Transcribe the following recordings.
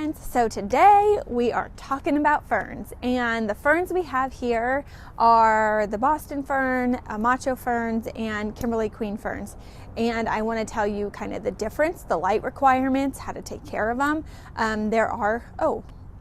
friends. So today we are talking about ferns, and the ferns we have here are the Boston fern, Macho ferns, and Kimberly Queen ferns. And I want to tell you kind of the difference, the light requirements, how to take care of them.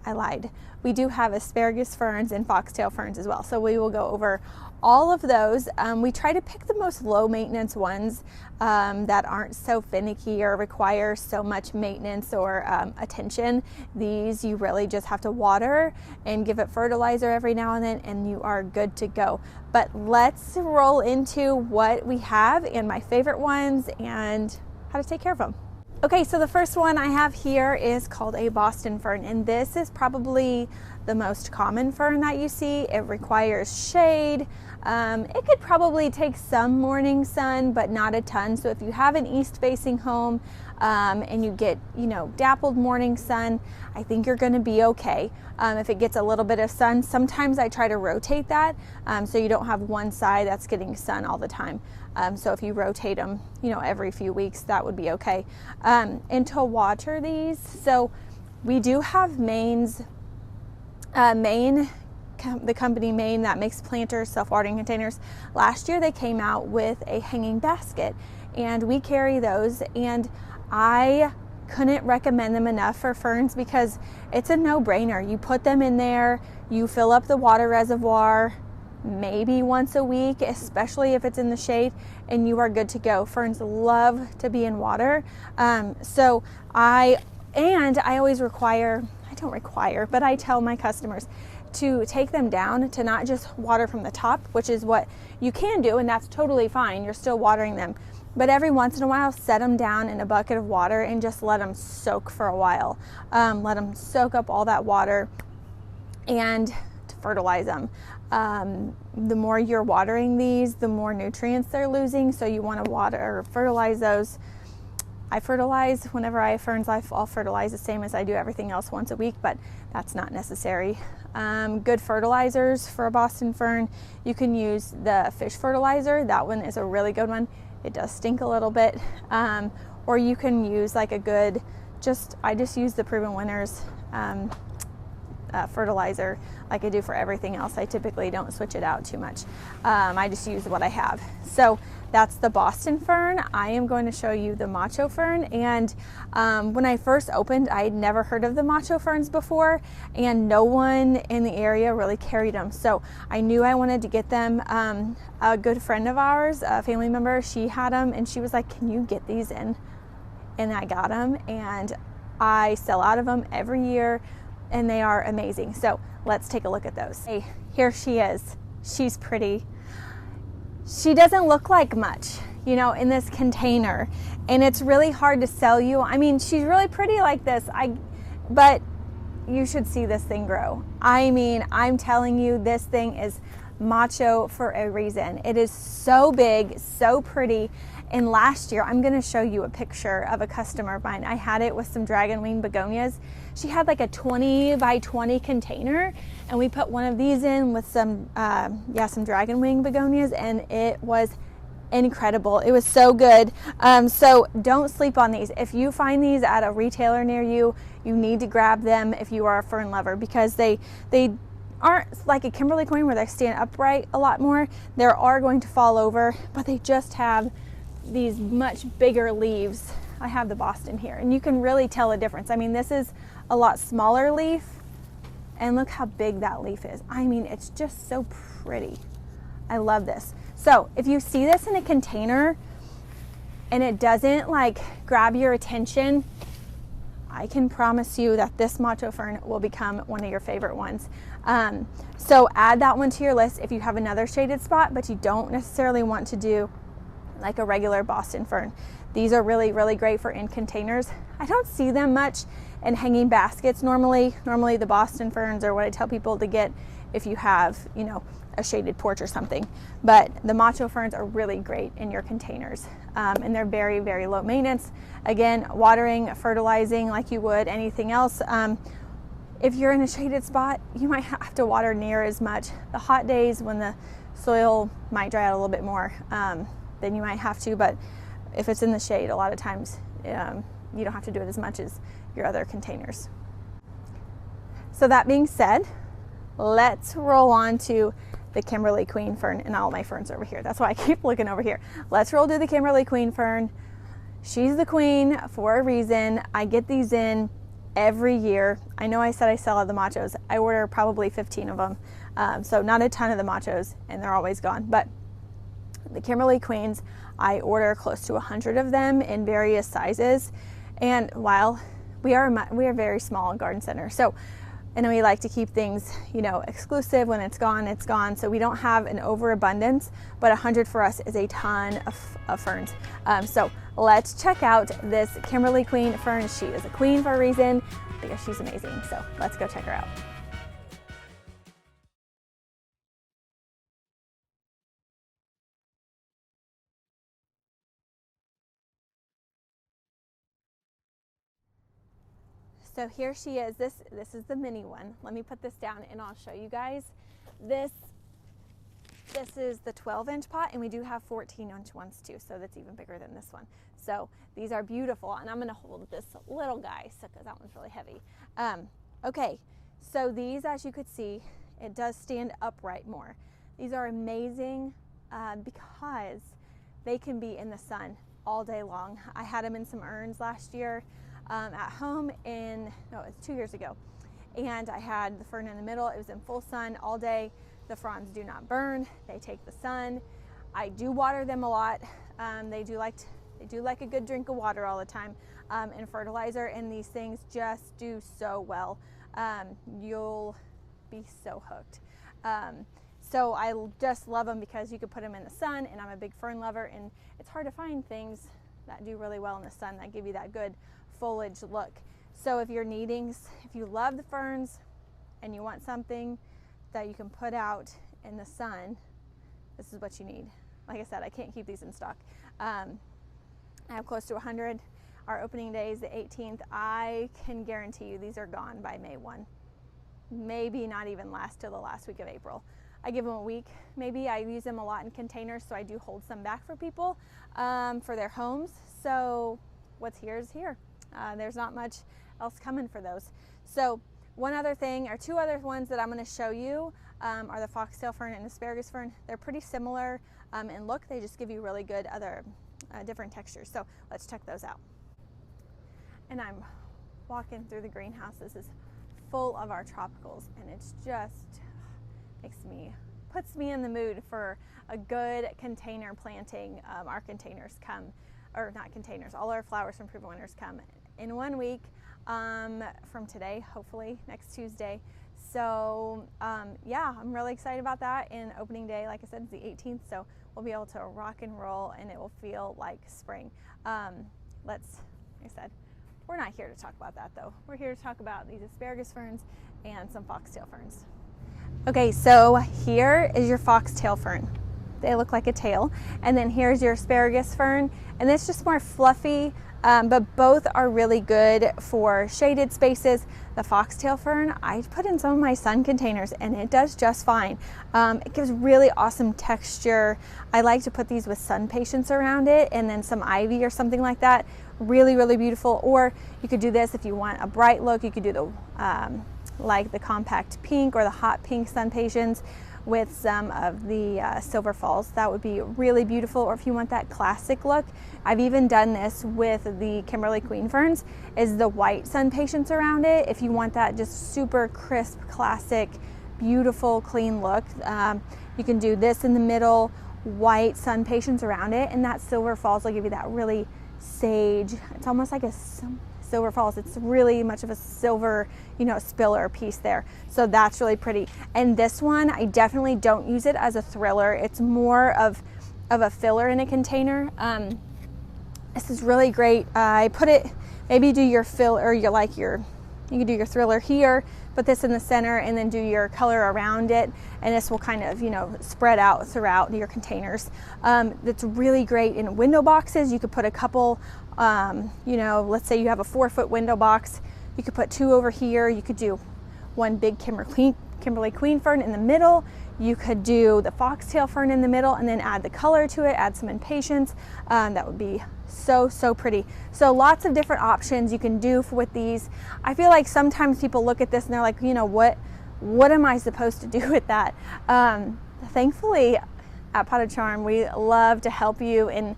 I lied. We do have asparagus ferns and foxtail ferns as well. So we will go over all of those. We try to pick the most low maintenance ones that aren't so finicky or require so much maintenance or attention. These you really just have to water and give it fertilizer every now and then, and you are good to go. But let's roll into what we have and my favorite ones and how to take care of them. Okay, so the first one I have here is called a Boston fern, and this is probably the most common fern that you see. It requires shade. It could probably take some morning sun, but not a ton. So if you have an east-facing home and you get, dappled morning sun, I think you're going to be okay. If it gets a little bit of sun, sometimes I try to rotate that so you don't have one side that's getting sun all the time. So if you rotate them, every few weeks, that would be okay. And to water these, so we do have the company Maine that makes planters, self-watering containers. Last year they came out with a hanging basket, and we carry those, and I couldn't recommend them enough for ferns because it's a no-brainer. You put them in there, you fill up the water reservoir maybe once a week, especially if it's in the shade, and you are good to go. Ferns love to be in water. So I always but I tell my customers to take them down, to not just water from the top, which is what you can do, and that's totally fine. You're still watering them. But every once in a while, set them down in a bucket of water and just let them soak for a while. Let them soak up all that water and to fertilize them. The more you're watering these, the more nutrients they're losing. So you want to water or fertilize those. I fertilize whenever I have ferns. I'll fertilize the same as I do everything else once a week, but that's not necessary. Good fertilizers for a Boston fern. You can use the fish fertilizer. That one is a really good one. It does stink a little bit. Or you can use like a good, I just use the Proven Winners fertilizer like I do for everything else. I typically don't switch it out too much. I just use what I have. So that's the Boston fern. I am going to show you the Macho fern, and when I first opened, I had never heard of the Macho ferns before, and no one in the area really carried them. So I knew I wanted to get them. A good friend of ours, a family member, she had them, and she was like, "Can you get these in?" And I got them, and I sell out of them every year, and they are amazing. So let's take a look at those. Hey, here she is. She's pretty. She doesn't look like much, in this container, and it's really hard to sell you. I mean, she's really pretty like this, but you should see this thing grow. I mean, I'm telling you, this thing is Macho for a reason. It is so big, so pretty. And last year, I'm going to show you a picture of a customer of mine. I had it with some dragon wing begonias. She had like a 20 by 20 container, and we put one of these in with some dragon wing begonias, and it was incredible. It was so good. So don't sleep on these. If you find these at a retailer near you, you need to grab them if you are a fern lover, because they aren't like a Kimberly Queen where they stand upright a lot more. They are going to fall over, but they just have these much bigger leaves. I have the Boston here, and you can really tell a difference. I mean, this is a lot smaller leaf, and look how big that leaf is. I mean, it's just so pretty. I love this. So if you see this in a container and it doesn't like grab your attention, I can promise you that this Macho fern will become one of your favorite ones. So add that one to your list if you have another shaded spot, but you don't necessarily want to do like a regular Boston fern. These are really, really great for in containers. I don't see them much in hanging baskets normally. Normally the Boston ferns are what I tell people to get if you have, a shaded porch or something. But the Macho ferns are really great in your containers. And they're very, very low maintenance. Again, watering, fertilizing like you would anything else. If you're in a shaded spot, you might have to water near as much. The hot days when the soil might dry out a little bit more, then you might have to, but if it's in the shade, a lot of times you don't have to do it as much as your other containers. So that being said, let's roll on to the Kimberly Queen fern, and all my ferns over here. That's why I keep looking over here. Let's roll to the Kimberly Queen fern. She's the queen for a reason. I get these in every year. I know I said I sell out the Machos. I order probably 15 of them. So not a ton of the Machos, and they're always gone. But the Kimberly Queens, I order close to 100 of them in various sizes. And while we are very small in garden center, so and we like to keep things, you know, exclusive. When it's gone, it's gone. So we don't have an overabundance, but 100 for us is a ton of ferns. So let's check out this Kimberly Queen fern. She is a queen for a reason because she's amazing. So let's go check her out. So here she is. This is the mini one. Let me put this down and I'll show you guys. This is the 12-inch pot, and we do have 14-inch ones too, so that's even bigger than this one. So these are beautiful, and I'm gonna hold this little guy because that one's really heavy. Okay, so these, as you could see, it does stand upright more. These are amazing because they can be in the sun all day long. I had them in some urns last year. At home it's 2 years ago, and I had the fern in the middle. It was in full sun all day. The fronds do not burn. They take the sun. I do water them a lot. They do like a good drink of water all the time, and fertilizer, and these things just do so well. You'll be so hooked. So I just love them because you could put them in the sun, and I'm a big fern lover, and it's hard to find things that do really well in the sun that give you that good foliage look. So if you love the ferns and you want something that you can put out in the sun, this is what you need. Like I said, I can't keep these in stock. I have close to 100. Our opening day is the 18th. I can guarantee you these are gone by May 1. Maybe not even last till the last week of April. I give them a week. Maybe I use them a lot in containers, so I do hold some back for people for their homes. So what's here is here. There's not much else coming for those. So one other thing, or two other ones that I'm going to show you are the Foxtail fern and Asparagus fern. They're pretty similar in look. They just give you really good other different textures. So let's check those out. And I'm walking through the greenhouse. This is full of our tropicals, and it's just puts me in the mood for a good container planting. Our containers come, or not containers, all our flowers from Proven Winners come in 1 week from today, hopefully next Tuesday. So yeah, I'm really excited about that. And opening day, like I said, is the 18th, so we'll be able to rock and roll, and it will feel like spring. Like I said, we're not here to talk about that though. We're here to talk about these asparagus ferns and some foxtail ferns. Okay, so here is your foxtail fern. They look like a tail. And then here's your asparagus fern, and it's just more fluffy, but both are really good for shaded spaces. The foxtail fern, I put in some of my sun containers, and it does just fine. It gives really awesome texture. I like to put these with sun patience around it, and then some ivy or something like that. Really, really beautiful. Or you could do this if you want a bright look. You could do the like the compact pink or the hot pink sun patience with some of the silver falls. That would be really beautiful. Or if you want that classic look, I've even done this with the Kimberly Queen ferns, is the white sun patience around it. If you want that just super crisp, classic, beautiful, clean look, you can do this in the middle, white sun patience around it, and that silver falls will give you that really sage. It's almost like a silver falls. It's really much of a silver, spiller piece there. So that's really pretty. And this one, I definitely don't use it as a thriller. It's more of a filler in a container. This is really great. I put it, maybe do your fill, or you can do your thriller here, put this in the center, and then do your color around it, and this will kind of spread out throughout your containers. That's really great in window boxes. You could put a couple, let's say you have a 4-foot window box, you could put 2 over here. You could do one big Kimberly Queen fern in the middle. You could do the foxtail fern in the middle and then add the color to it, add some impatiens. That would be so pretty. So lots of different options you can do with these. I feel like sometimes people look at this and they're like, you know, what am I supposed to do with that? Thankfully at Potted Charm, we love to help you. And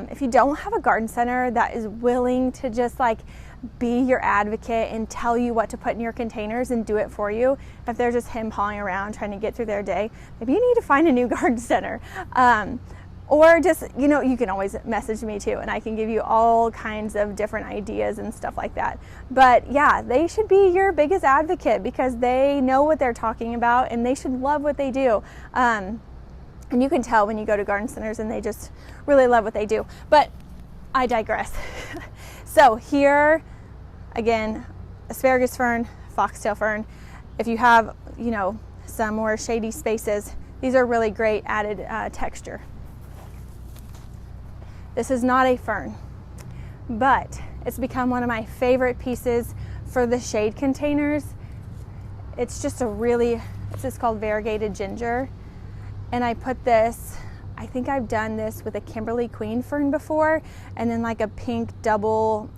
if you don't have a garden center that is willing to just like be your advocate and tell you what to put in your containers and do it for you, if they're just him-hawing around trying to get through their day, maybe you need to find a new garden center. Or just, you know, you can always message me too, and I can give you all kinds of different ideas and stuff like that. But yeah, they should be your biggest advocate because they know what they're talking about and they should love what they do. And you can tell when you go to garden centers and they just really love what they do. But I digress. So here, again, asparagus fern, foxtail fern. If you have, you know, some more shady spaces, these are really great added texture. This is not a fern, but it's become one of my favorite pieces for the shade containers. It's just it's called variegated ginger. And I put this, I think I've done this with a Kimberly Queen fern before, and then like a pink double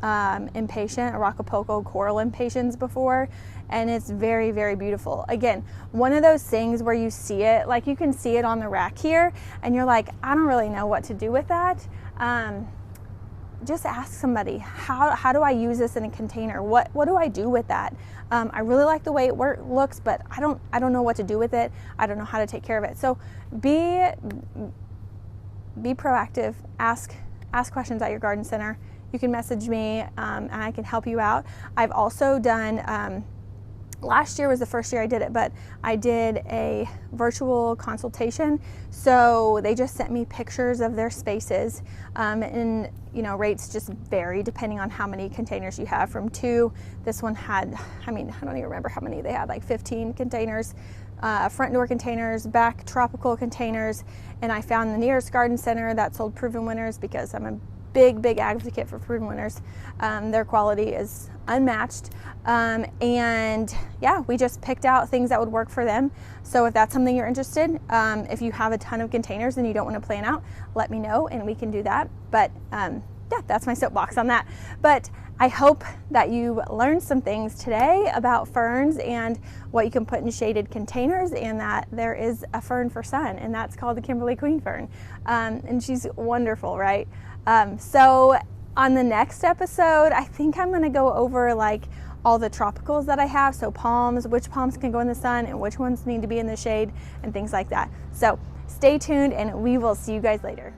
impatient, a Rocapoco coral impatiens before, and it's very beautiful. Again, one of those things where you see it, like you can see it on the rack here, and you're like, I don't really know what to do with that. Just ask somebody, how do I use this in a container? What do I do with that? I really like the way it looks, but I don't know what to do with it. I don't know how to take care of it. So be proactive. Ask questions at your garden center. You can message me and I can help you out. I've also done, last year was the first year I did it, but I did a virtual consultation. So they just sent me pictures of their spaces, and you know, rates just vary depending on how many containers you have. From 2, this one had, I don't even remember how many they had, like 15 containers, front door containers, back tropical containers. And I found the nearest garden center that sold proven winners because I'm a big advocate for proven winners. Their quality is unmatched. And yeah, we just picked out things that would work for them. So if that's something you're interested, if you have a ton of containers and you don't want to plan out, let me know and we can do that. But yeah, that's my soapbox on that. But I hope that you learned some things today about ferns and what you can put in shaded containers, and that there is a fern for sun, and that's called the Kimberly Queen fern. And she's wonderful, right? So on the next episode, I think I'm going to go over like all the tropicals that I have. So palms, which palms can go in the sun and which ones need to be in the shade and things like that. So stay tuned and we will see you guys later.